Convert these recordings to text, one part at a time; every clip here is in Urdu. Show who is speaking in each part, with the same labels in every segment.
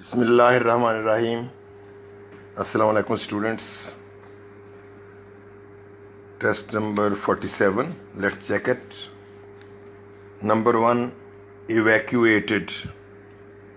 Speaker 1: Bismillahirrahmanirrahim. Assalamu alaikum students. Test number 47. Let's check it. Number 1, evacuated.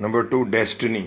Speaker 1: Number 2, destiny.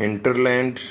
Speaker 1: Hinterland.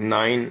Speaker 1: 9,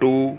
Speaker 1: 2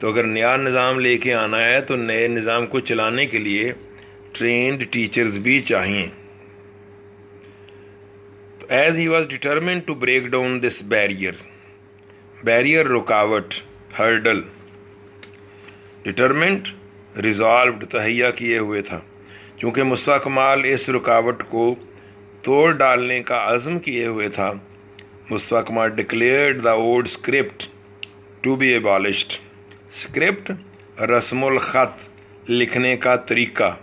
Speaker 1: تو اگر نیا نظام لے کے آنا ہے تو نئے نظام کو چلانے کے لیے ٹرینڈ ٹیچرز بھی چاہیے. As he was determined to break down this barrier رکاوٹ ہرڈل. ڈٹرمنٹ ریزالوڈ تہیہ کیے ہوئے تھا. چونکہ مصطفیٰ کمال اس رکاوٹ کو توڑ ڈالنے کا عزم کیے ہوئے تھا، Mustafa Kemal declared the old script to be abolished. Script رسم الخط لکھنے کا طریقہ،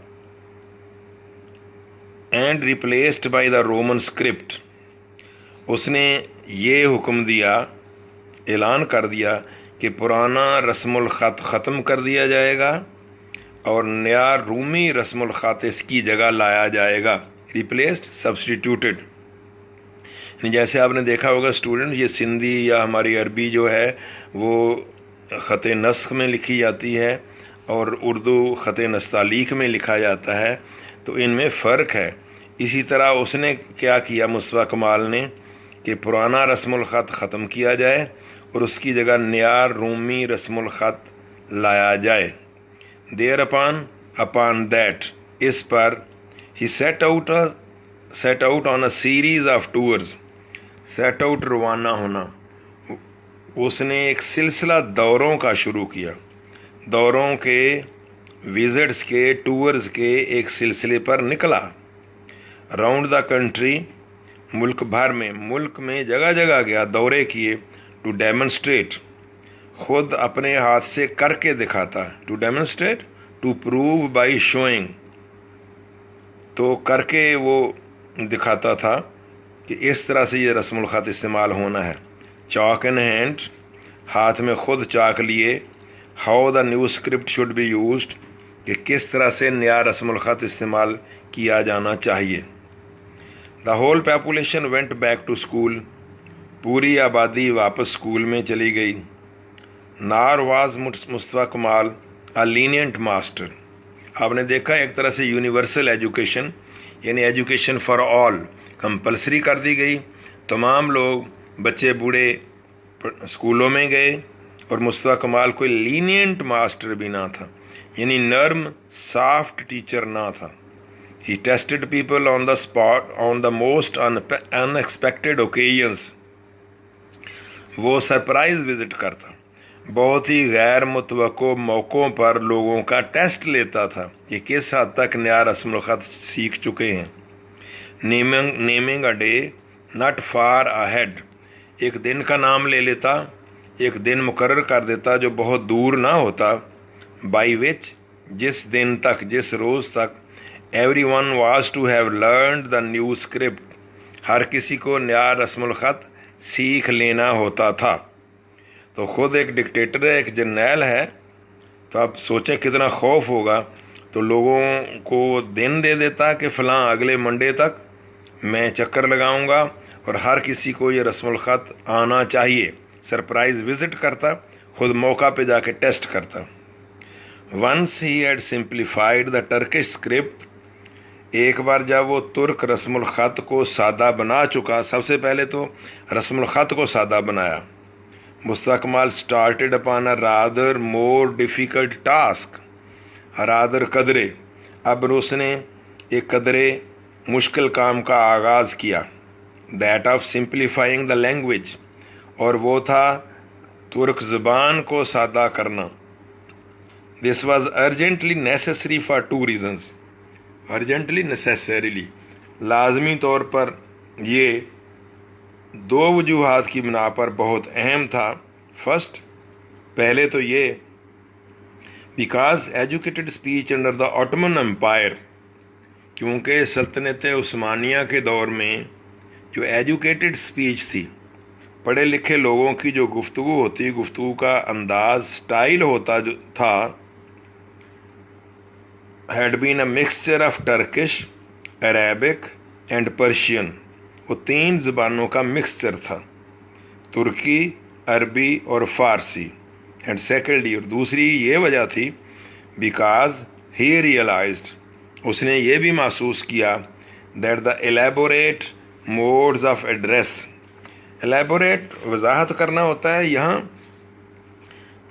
Speaker 1: and replaced by the Roman script. اس نے یہ حکم دیا، اعلان کر دیا کہ پرانا رسم الخط ختم کر دیا جائے گا اور نیا رومی رسم الخط اس کی جگہ لایا جائے گا. ریپلیسڈ، سبسٹیٹیوٹڈ. جیسے آپ نے دیکھا ہوگا اسٹوڈنٹ، یہ سندھی یا ہماری عربی جو ہے وہ خط نسخ میں لکھی جاتی ہے اور اردو خط نستعلیق میں لکھا جاتا ہے، تو ان میں فرق ہے. اسی طرح اس نے کیا کیا مصطفیٰ کمال نے کہ پرانا رسم الخط ختم کیا جائے اور اس کی جگہ نیا رومی رسم الخط لایا جائے. دیر اپان دیٹ، اس پر ہی set out on a series of tours. Set out روانہ ہونا، اس نے ایک سلسلہ دوروں کا شروع کیا. دوروں کے، وزٹس کے، ٹورز کے ایک سلسلے پر نکلا. راؤنڈ دا کنٹری، ملک بھر میں، ملک میں جگہ جگہ گیا، دورے کیے. ٹو ڈیمونسٹریٹ، خود اپنے ہاتھ سے کر کے دکھاتا. To demonstrate, to prove by showing, تو کر کے وہ دکھاتا تھا کہ اس طرح سے یہ رسم الخط استعمال ہونا ہے. چاک ان ہینڈ، ہاتھ میں خود چاک لیے. How the new script should be used, کہ کس طرح سے نیا رسم الخط استعمال کیا جانا چاہیے. The whole population went back to school, پوری آبادی واپس اسکول میں چلی گئی. Nor was Mustafa Kemal a lenient master. آپ نے دیکھا ایک طرح سے یونیورسل ایجوکیشن، یعنی ایجوکیشن فار آل کمپلسری کر دی گئی. تمام لوگ، بچے بوڑھے، اسکولوں میں گئے، اور مصطفیٰ کمال کوئی لینینٹ ماسٹر بھی نہ تھا، یعنی نرم سافٹ ٹیچر نہ تھا. He tested people on the spot on the most unexpected occasions. وہ سرپرائز وزٹ کرتا، بہت ہی غیر متوقع موقعوں پر لوگوں کا ٹیسٹ لیتا تھا کہ کس حد تک نیا رسم الخط سیکھ چکے ہیں. Naming a day not for ahead, ایک دن کا نام لے لیتا، ایک دن مقرر کر دیتا جو بہت دور نہ ہوتا. بائی وچ، جس دن تک، جس روز تک everyone was to have learned the new script, ہر کسی کو نیا رسم الخط سیکھ لینا ہوتا تھا. تو خود ایک ڈکٹیٹر ہے، ایک جرنیل ہے، تو آپ سوچیں کتنا خوف ہوگا. تو لوگوں کو دن دے دیتا کہ فلاں اگلے منڈے تک میں چکر لگاؤں گا اور ہر کسی کو یہ رسم الخط آنا چاہیے. سرپرائز وزٹ کرتا، خود موقع پہ جا کے ٹیسٹ کرتا. Once he had simplified the Turkish script, ایک بار جب وہ ترک رسم الخط کو سادہ بنا چکا، سب سے پہلے تو رسم الخط کو سادہ بنایا. Mustafa Kemal started upon a rather more difficult task, rather قدرے، اب اس نے ایک قدرے مشکل کام کا آغاز کیا. That of simplifying the language, اور وہ تھا ترک زبان کو سادہ کرنا. This was urgently necessary for two reasons, urgently necessarily, لازمی طور پر یہ دو وجوہات کی بنا پر بہت اہم تھا. فرسٹ، پہلے تو یہ because educated speech under the Ottoman empire, کیونکہ سلطنت عثمانیہ کے دور میں جو ایجوکیٹڈ اسپیچ تھی، پڑھے لکھے لوگوں کی جو گفتگو ہوتی، گفتگو کا انداز، سٹائل ہوتا جو تھا، had been a mixture of Turkish, Arabic and Persian. وہ تین زبانوں کا مکسچر تھا، ترکی، عربی اور فارسی. اینڈ سیکنڈلی، اور دوسری یہ وجہ تھی، بیکاز ہی ریئلائزڈ، اس نے یہ بھی محسوس کیا، that the elaborate modes of address, elaborate وضاحت کرنا ہوتا ہے، یہاں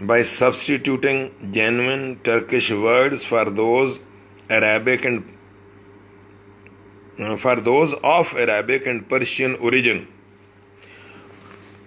Speaker 1: by substituting genuine Turkish words for those of Arabic and Persian origin।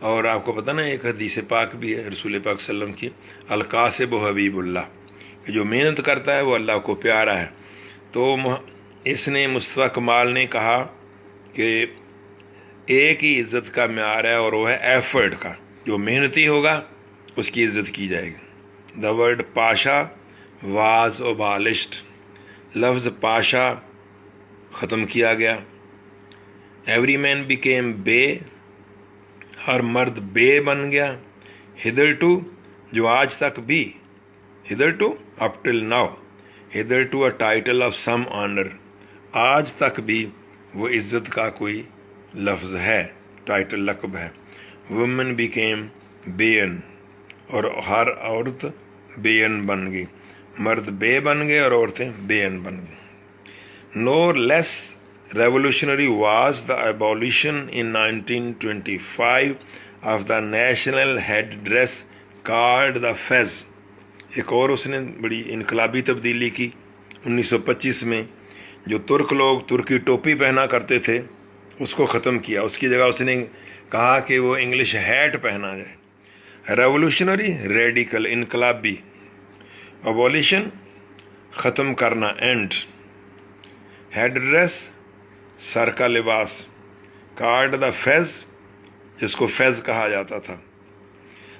Speaker 1: اور آپ کو پتہ نا ایک حدیث پاک بھی ہے رسول پاک صلی اللہ علیہ وسلم کی، القاسب و حبیب اللہ، کہ جو محنت کرتا ہے وہ اللہ کو پیارا ہے۔ تو اس نے مصطفیٰ کمال نے کہا کہ ایک ہی عزت کا معیار ہے اور وہ ہے ایفرٹ کا، جو محنتی ہوگا اس کی عزت کی جائے گی۔ دا ورڈ پاشا واز اوبالشڈ، لفظ پاشا ختم کیا گیا۔ ایوری مین بیکیم بے، ہر مرد بے بن گیا۔ ہدر ٹو، جو آج تک بھی، hitherto up till now, hitherto a title of some honour, آج تک بھی وہ عزت کا کوئی لفظ ہے، ٹائٹل لقب ہے۔ وومن بیکیم بین، اور ہر عورت بین بن گئی، مرد بے بن گئے اور عورتیں بین بن گئیں۔ No less revolutionary was the abolition in 1925 of the national head dress called the fez, ایک اور اس نے بڑی انقلابی تبدیلی کی 1925 میں، جو ترک لوگ ترکی ٹوپی پہنا کرتے تھے اس کو ختم کیا، اس کی جگہ اس نے کہا کہ وہ انگلش ہیٹ پہنا جائے۔ ریولوشنری ریڈیکل، انقلابی، ابولیشن ختم کرنا، اینڈ، ہیڈ ڈریس سر کا لباس، کارڈ دا فیز جس کو فیز کہا جاتا تھا۔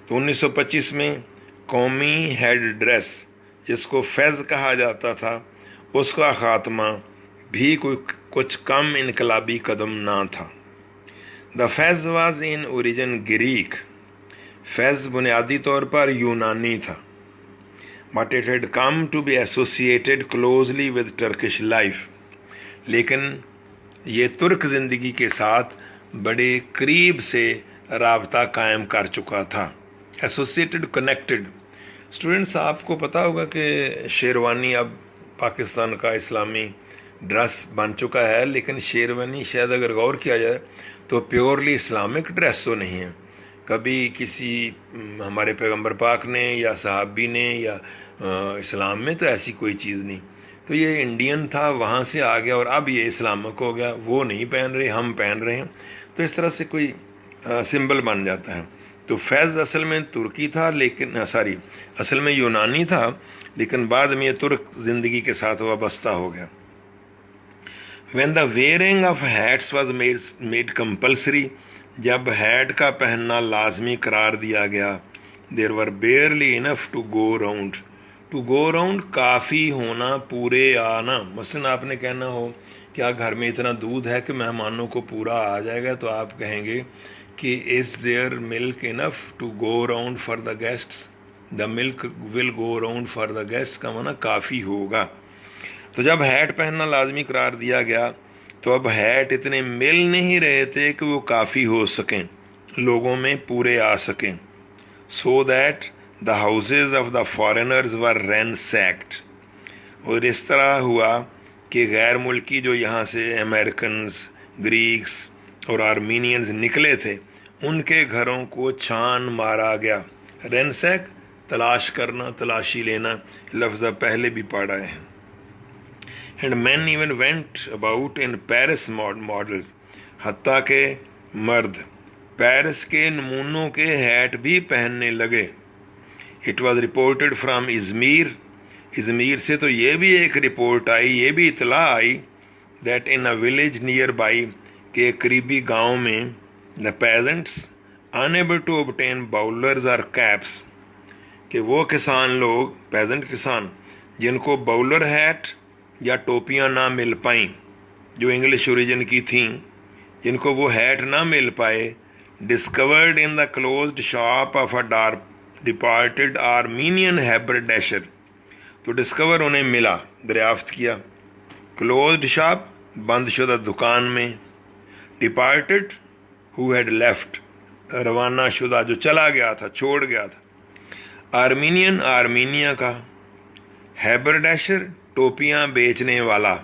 Speaker 1: تو 1925 میں قومی ہیڈ ڈریس جس کو فیز کہا جاتا تھا اس کا خاتمہ بھی کوئی کچھ کم انقلابی قدم نہ تھا۔ The fez was in origin Greek, fez بنیادی طور پر یونانی تھا، but it had come to be associated closely with Turkish life, لیکن یہ ترک زندگی کے ساتھ بڑے قریب سے رابطہ قائم کر چکا تھا، ایسوسیٹڈ، کنیکٹڈ۔ اسٹوڈنٹس، آپ کو پتہ ہوگا کہ شیروانی اب پاکستان کا اسلامی ڈریس بن چکا ہے، لیکن شیروانی شاید اگر غور کیا جائے تو پیورلی اسلامک ڈریس تو نہیں ہے۔ کبھی کسی ہمارے پیغمبر پاک نے یا صحابی نے یا اسلام میں تو ایسی کوئی چیز نہیں، تو یہ انڈین تھا، وہاں سے آ گیا اور اب یہ اسلامک ہو گیا، وہ نہیں پہن رہے، ہم پہن رہے ہیں، تو اس طرح سے کوئی سمبل بن جاتا ہے۔ تو فیض اصل میں ترکی تھا، لیکن اصل میں یونانی تھا، لیکن بعد میں یہ ترک زندگی کے ساتھ وابستہ ہو گیا۔ when the wearing of hats was made compulsory، جب ہیٹ کا پہننا لازمی قرار دیا گیا، there were barely enough to go round، to go round کافی ہونا، پورے آنا۔ مثلا آپ نے کہنا ہو کیا گھر میں اتنا دودھ ہے کہ مہمانوں کو پورا آ جائے گا، تو آپ کہیں گے کہ is there milk enough to go round for the guests, the milk will go round for the guest کا معنی کافی ہوگا۔ تو جب ہیٹ پہننا لازمی قرار دیا گیا تو اب ہیٹ اتنے مل نہیں رہے تھے کہ وہ کافی ہو سکیں، لوگوں میں پورے آ سکیں، so that the houses of the foreigners were ransacked، اور اس طرح ہوا کہ غیر ملکی جو یہاں سے امریکنز، گریکس اور آرمینینز نکلے تھے ان کے گھروں کو چھان مارا گیا۔ رینسیک تلاش کرنا، تلاشی لینا، لفظ پہلے بھی پڑھا ہے۔ And mean even went about in Paris models, حتیٰ کہ مرد پیرس کے نمونوں کے ہیٹ بھی پہننے لگے۔ It was reported from Izmir, Izmir سے تو یہ بھی ایک رپورٹ آئی، یہ بھی اطلاع آئی that in a village nearby, کہ ایک قریبی گاؤں میں the peasants unable to obtain bowlers or caps، کہ وہ کسان لوگ، پیزنٹ کسان، جن کو باؤلر ہیٹ یا ٹوپیاں نہ مل پائیں، جو انگلش اوریجن کی تھیں، جن کو وہ ہیٹ نہ مل پائے، discovered in the closed shop of a departed Armenian haberdasher, تو ڈسکور انہیں ملا، دریافت کیا، کلوزڈ شاپ بند شدہ دکان میں، ڈپارٹڈ ہو ہیڈ لیفٹ روانہ شدہ جو چلا گیا تھا، چھوڑ گیا تھا، آرمینین آرمینیا کا، ہیبرڈیشر ٹوپیاں بیچنے والا۔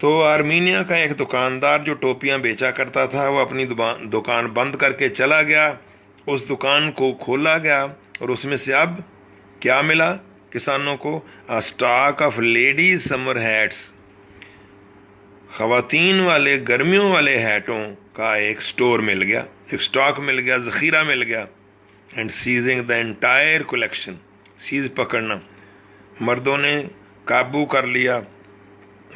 Speaker 1: تو آرمینیا کا ایک دکاندار جو ٹوپیاں بیچا کرتا تھا وہ اپنی دکان بند کر کے چلا گیا، اس دکان کو کھولا گیا اور اس میں سے اب کیا ملا کسانوں کو؟ Stock of ladies summer hats, خواتین والے گرمیوں والے ہیٹوں کا ایک سٹور مل گیا، ایک سٹاک مل گیا، ذخیرہ مل گیا. And seizing the entire collection, seize پکڑنا، مردوں نے قابو کر لیا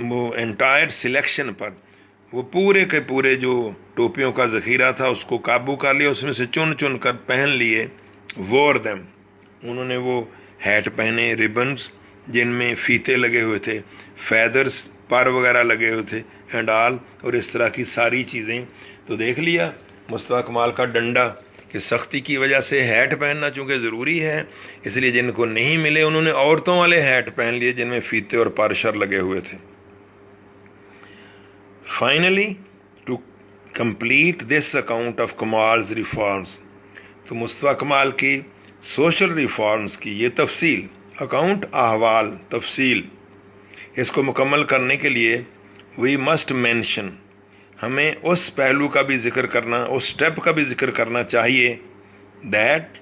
Speaker 1: وہ انٹائر سلیکشن پر، وہ پورے کے پورے جو ٹوپیوں کا ذخیرہ تھا اس کو قابو کر لیا، اس میں سے چن چن کر پہن لیے. وور دیم، انہوں نے وہ ہیٹ پہنے، ریبنز جن میں فیتے لگے ہوئے تھے، فیدرز پر وغیرہ لگے ہوئے تھے، اینڈ آل، اور اس طرح کی ساری چیزیں. تو دیکھ لیا مصطفیٰ کمال کا ڈنڈا کہ سختی کی وجہ سے ہیٹ پہننا چونکہ ضروری ہے، اس لیے جن کو نہیں ملے انہوں نے عورتوں والے ہیٹ پہن لیے جن میں فیتے اور پرشر لگے ہوئے تھے. Finally to complete this account of Kemal's reforms, تو مصطفیٰ کمال کی سوشل ریفارمز کی یہ تفصیل، اکاؤنٹ احوال تفصیل، اس کو مکمل کرنے کے لیے وی مسٹ مینشن، ہمیں اس پہلو کا بھی ذکر کرنا، اس سٹیپ کا بھی ذکر کرنا چاہیے، that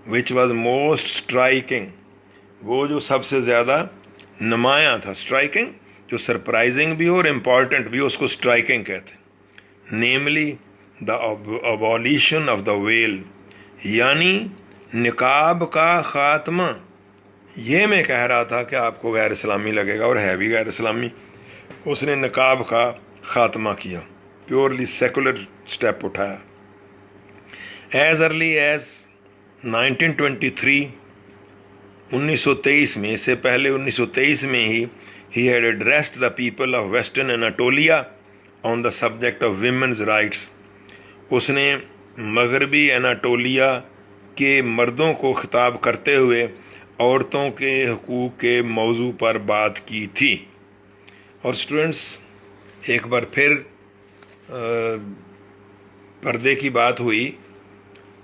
Speaker 1: which was most striking, وہ جو سب سے زیادہ نمایاں تھا. اسٹرائکنگ جو سرپرائزنگ بھی ہو اور امپورٹنٹ بھی ہو، اس کو اسٹرائکنگ کہتے ہیں. Namely the abolition of the veil, یعنی نقاب کا خاتمہ. یہ میں کہہ رہا تھا کہ آپ کو غیر اسلامی لگے گا اور ہے بھی غیر اسلامی. اس نے نقاب کا خاتمہ کیا، پیورلی سیکولر سٹیپ اٹھایا. ایز ارلی ایز 1923، 1923 میں، اس سے پہلے 1923 میں ہی he had addressed the people of Western Anatolia on the subject of women's rights. اس نے مغربی اناٹولیا کے مردوں کو خطاب کرتے ہوئے عورتوں کے حقوق کے موضوع پر بات کی تھی. اور اسٹوڈنٹس ایک بار پھر پردے کی بات ہوئی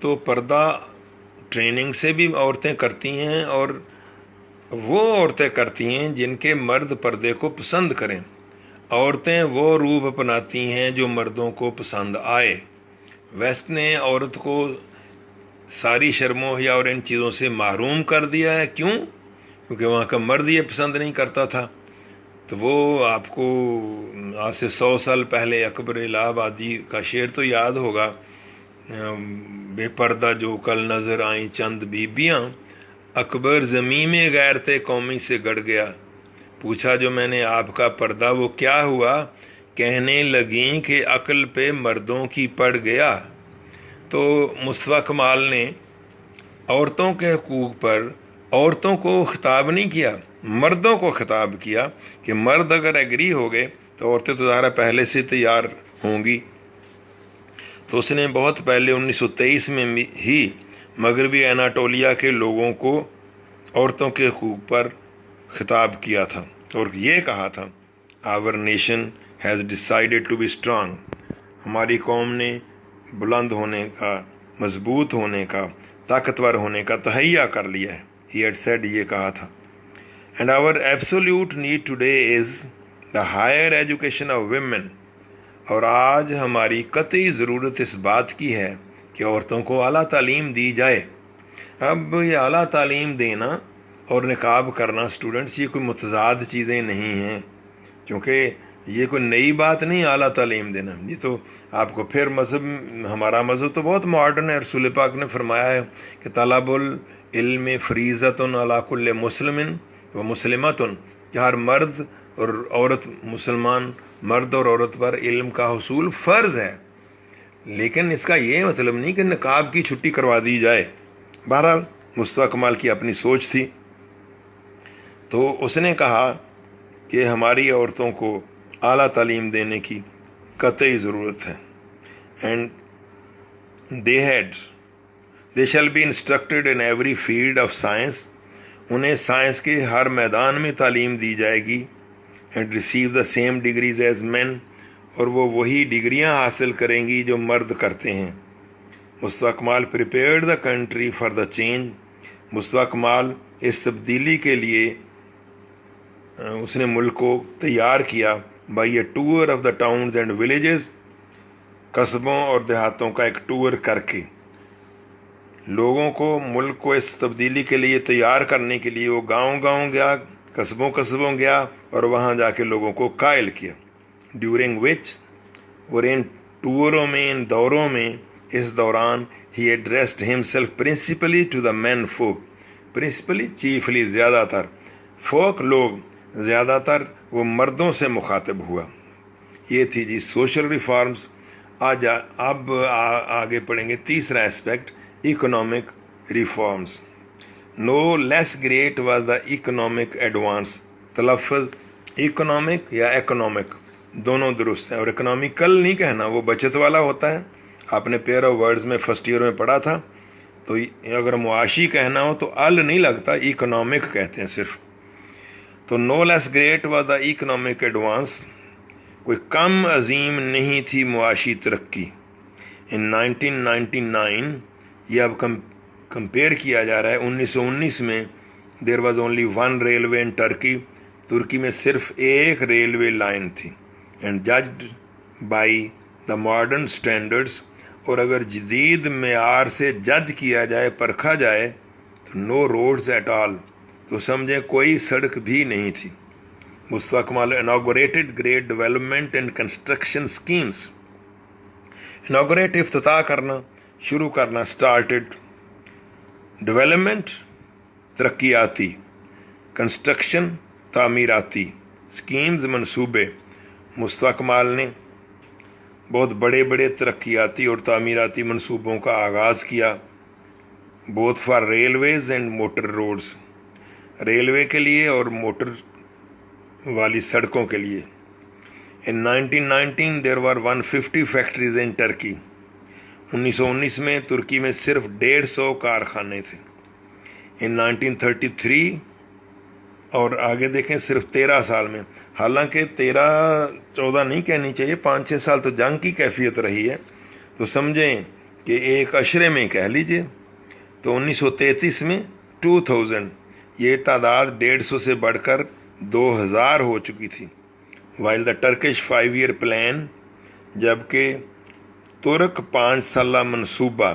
Speaker 1: تو پردہ ٹریننگ سے بھی عورتیں کرتی ہیں، اور وہ عورتیں کرتی ہیں جن کے مرد پردے کو پسند کریں. عورتیں وہ روپ اپناتی ہیں جو مردوں کو پسند آئے. ویسٹ نے عورت کو ساری شرم و حیا اور ان چیزوں سے محروم کر دیا ہے. کیوں؟ کیونکہ وہاں کا مرد یہ پسند نہیں کرتا تھا. تو وہ آپ کو آج سے 100 سال پہلے اکبر الہ آبادی کا شعر تو یاد ہوگا، بے پردہ جو کل نظر آئیں چند بیبیاں، اکبر زمیں میں غیرت قومی سے گڑ گیا. پوچھا جو میں نے آپ کا پردہ وہ کیا ہوا، کہنے لگیں کہ عقل پہ مردوں کی پڑ گیا. تو مصطفیٰ کمال نے عورتوں کے حقوق پر عورتوں کو خطاب نہیں کیا، مردوں کو خطاب کیا کہ مرد اگر ایگری ہو گئے تو عورتیں تو ظاہر پہلے سے تیار ہوں گی. تو اس نے بہت پہلے 1923 میں ہی مغربی اناٹولیا کے لوگوں کو عورتوں کے حقوق پر خطاب کیا تھا اور یہ کہا تھا، our nation has decided to be strong, ہماری قوم نے بلند ہونے کا، مضبوط ہونے کا، طاقتور ہونے کا تہیہ کر لیا ہے. ہی ہیڈ سیڈ، یہ کہا تھا. And our absolute need today is the higher education of women, اور آج ہماری قطعی ضرورت اس بات کی ہے کہ عورتوں کو اعلیٰ تعلیم دی جائے. اب یہ اعلیٰ تعلیم دینا اور نقاب کرنا اسٹوڈنٹس یہ کوئی متضاد چیزیں نہیں ہیں، کیونکہ یہ کوئی نئی بات نہیں اعلیٰ تعلیم دینا. یہ تو آپ کو پھر مذہب، ہمارا مذہب تو بہت ماڈرن ہے. رسول پاک نے فرمایا ہے کہ طلب العلم فریضۃ علی کل مسلم و مسلمۃ، کہ ہر مرد اور عورت، مسلمان مرد اور عورت پر علم کا حصول فرض ہے. لیکن اس کا یہ مطلب نہیں کہ نقاب کی چھٹی کروا دی جائے. بہرحال مصطفیٰ کمال کی اپنی سوچ تھی. تو اس نے کہا کہ ہماری عورتوں کو اعلیٰ تعلیم دینے کی قطعی ضرورت ہے. And they shall be instructed in every field of science, انہیں سائنس کے ہر میدان میں تعلیم دی جائے گی. And receive the same degrees as men, اور وہ وہی ڈگریاں حاصل کریں گی جو مرد کرتے ہیں. Mustafa Kemal prepared the country for the change, Mustafa Kemal اس تبدیلی کے لیے اس نے ملک کو تیار کیا by a tour of the towns and villages, قصبوں اور دیہاتوں کا ایک ٹور کر کے لوگوں کو، ملک کو اس تبدیلی کے لیے تیار کرنے کے لیے وہ گاؤں گاؤں گیا، قصبوں گیا اور وہاں جا کے لوگوں کو قائل کیا. ڈیورنگ وچ، اور ان ٹوروں میں، ان دوروں میں، اس دوران ہی addressed himself principally to the main folk, principally chiefly زیادہ تر، فوک لوگ زیادہ تر وہ مردوں سے مخاطب ہوا۔ یہ تھی جی سوشل ریفارمز۔ اب آگے پڑھیں گے تیسرا aspect, economic reforms. No less great was the economic advance, تلفظ اکنامک یا اکنامک دونوں درست ہیں، اور اکنامیکل نہیں کہنا، وہ بچت والا ہوتا ہے، آپ نے پیئر آف ورڈز میں فرسٹ ایئر میں پڑھا تھا۔ تو اگر معاشی کہنا ہو تو ال نہیں لگتا، اکنامک کہتے ہیں صرف۔ تو no less great was the economic advance, کوئی کم عظیم نہیں تھی معاشی ترقی۔ ان 1999 یہ اب کمپیئر کیا جا رہا ہے 1919 میں، there was only one railway in Turkey, ترکی میں صرف ایک ریلوے لائن تھی، and judged by the modern standards, اور اگر جدید معیار سے جج کیا جائے، پرکھا جائے تو نو روڈز ایٹ آل، تو سمجھیں کوئی سڑک بھی نہیں تھی۔ Mustafa Kemal inaugurated great development and construction schemes, inaugurate افتتاح کرنا، شروع کرنا، اسٹارٹڈ، ڈیولپمنٹ ترقیاتی، کنسٹرکشن تعمیراتی، اسکیمز منصوبے۔ مصطفیٰ کمال نے بہت بڑے بڑے ترقیاتی اور تعمیراتی منصوبوں کا آغاز کیا، both for railways and motor roads, railway کے لیے اور موٹر والی سڑکوں کے لیے۔ In 1919 there were 150 factories in Turkey, 1919 میں ترکی میں صرف 150 کارخانے تھے۔ ان 1933 اور آگے دیکھیں صرف 13 سال میں، حالانکہ 13-14 نہیں کہنی چاہیے، 5-6 سال تو جنگ کی کیفیت رہی ہے، تو سمجھیں کہ ایک عشرے میں کہہ لیجئے۔ تو 1933 میں 2000 یہ تعداد 150 سے بڑھ کر 2000 ہو چکی تھی۔ While the Turkish 5 year plan, جبکہ ترک 5 سالہ منصوبہ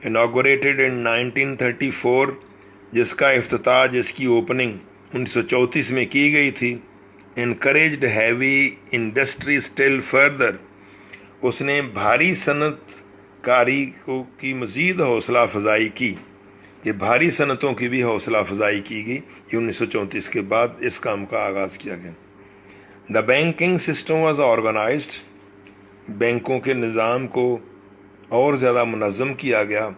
Speaker 1: انوگریٹڈ ان 1934، جس کا افتتاح، جس کی اوپننگ 1934 میں کی گئی تھی، encouraged heavy industry still further, اس نے بھاری صنعت کاری کی مزید حوصلہ افزائی کی، کہ بھاری صنعتوں کی بھی حوصلہ افزائی کی گئی۔ یہ 1934 کے بعد اس کام کا آغاز کیا گیا۔ The banking system was organised, بینکوں کے نظام کو اور زیادہ منظم کیا گیا۔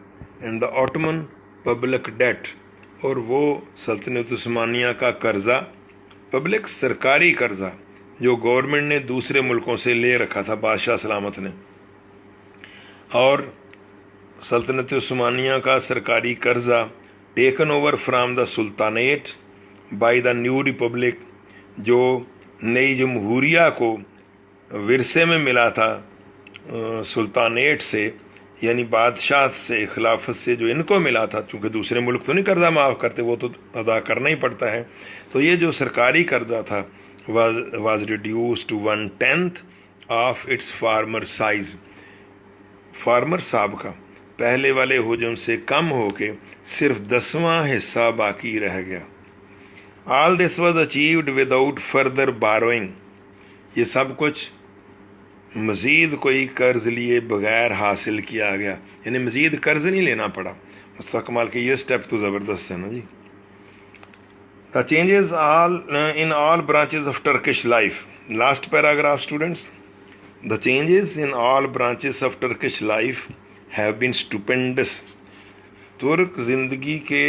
Speaker 1: And the Ottoman public debt, اور وہ سلطنت عثمانیہ کا قرضہ، پبلک سرکاری قرضہ جو گورنمنٹ نے دوسرے ملکوں سے لے رکھا تھا، بادشاہ سلامت نے، اور سلطنت عثمانیہ کا سرکاری قرضہ taken over from the sultanate by the new republic, جو نئی جمہوریہ کو ورثے میں ملا تھا سلطانیٹ سے، یعنی بادشاہ سے، خلافت سے جو ان کو ملا تھا، چونکہ دوسرے ملک تو نہیں قرضہ معاف کرتے، وہ تو ادا کرنا ہی پڑتا ہے۔ تو یہ جو سرکاری قرضہ تھا was reduced to 1/10 of its former size, former صاحب کا پہلے والے حجم سے کم ہو کے صرف 10واں حصہ باقی رہ گیا۔ All this was achieved without further borrowing, یہ سب کچھ مزید کوئی قرض لیے بغیر حاصل کیا گیا، یعنی مزید قرض نہیں لینا پڑا۔ مصطفیٰ کمال کے یہ سٹیپ تو زبردست ہے نا جی۔ The changes in all branches of Turkish life, last paragraph students. The changes in all branches of Turkish life have been stupendous, ترک زندگی کے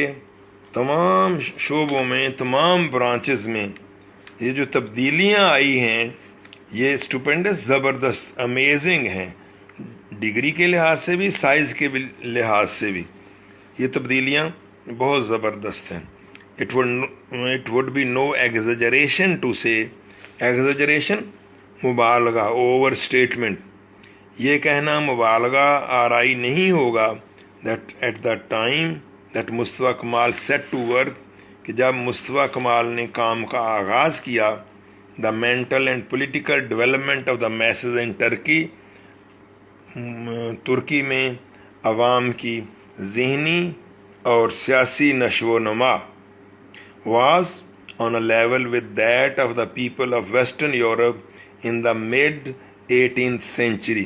Speaker 1: تمام شعبوں میں، تمام برانچز میں یہ جو تبدیلیاں آئی ہیں، یہ اسٹوپینڈس، زبردست، امیزنگ ہیں، ڈگری کے لحاظ سے بھی، سائز کے لحاظ سے بھی، یہ تبدیلیاں بہت زبردست ہیں۔ It would be no exaggeration to سے، ایگزیجریشن مبالغہ، اوور اسٹیٹمنٹ، یہ کہنا مبالغہ آرائی نہیں ہوگا، that at the time that Mustafa Kemal set to work, کہ جب مصطفیٰ کمال نے کام کا آغاز کیا، the mental and political development of the masses in Turkey, ترکی میں عوام کی ذہنی اور سیاسی نشو و نما was on a level with that of the people of western Europe in the mid 18th century،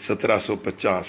Speaker 1: 1750,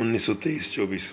Speaker 1: 1923-24,